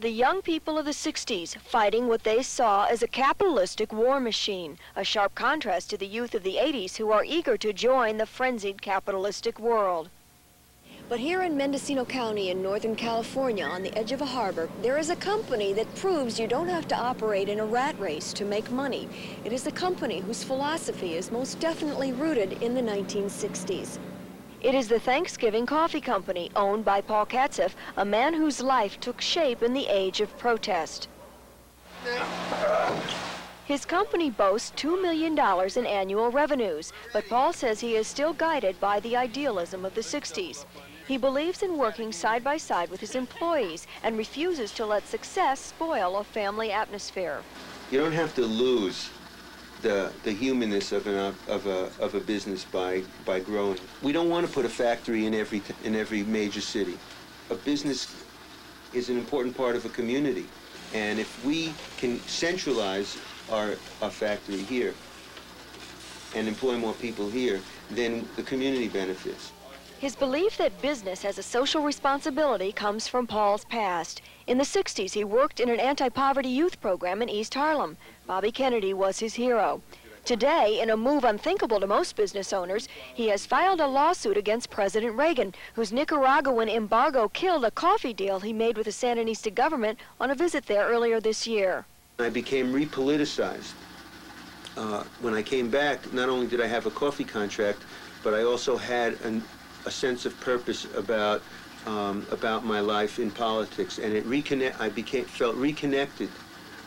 The young people of the 60s fighting what they saw as a capitalistic war machine, a sharp contrast to the youth of the 80s who are eager to join the frenzied capitalistic world. But here in Mendocino County in Northern California, on the edge of a harbor, there is a company that proves you don't have to operate in a rat race to make money. It is a company whose philosophy is most definitely rooted in the 1960s. It is the Thanksgiving Coffee Company, owned by Paul Katzeff, a man whose life took shape in the age of protest. His company boasts $2 million in annual revenues, but Paul says he is still guided by the idealism of the 60s. He believes in working side by side with his employees and refuses to let success spoil a family atmosphere. You don't have to lose the humanness of a business by growing. We don't want to put a factory in every major city. A business is an important part of a community, and if we can centralize our factory here and employ more people here, then the community benefits. His belief that business has a social responsibility comes from Paul's past. In the 60s, he worked in an anti-poverty youth program in East Harlem. Bobby Kennedy was his hero. Today, in a move unthinkable to most business owners, he has filed a lawsuit against President Reagan, whose Nicaraguan embargo killed a coffee deal he made with the Sandinista government on a visit there earlier this year. I became repoliticized. When I came back, not only did I have a coffee contract, but I also had a sense of purpose about my life in politics, and I felt reconnected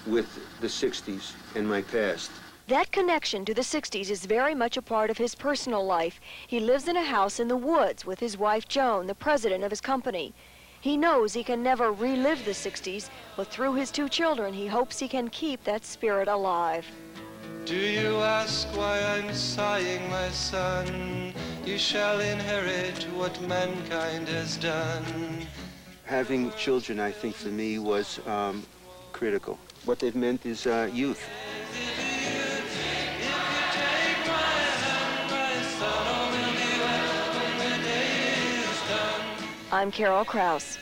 with the 60s and my past. That connection to the 60s is very much a part of his personal life. He lives in a house in the woods with his wife Joan, the president of his company. He knows he can never relive the 60s, but through his 2 children, he hopes he can keep that spirit alive. Do you ask why I'm sighing, my son? You shall inherit what mankind has done. Having children, I think, for me was critical. What they've meant is youth. I'm Carol Krause.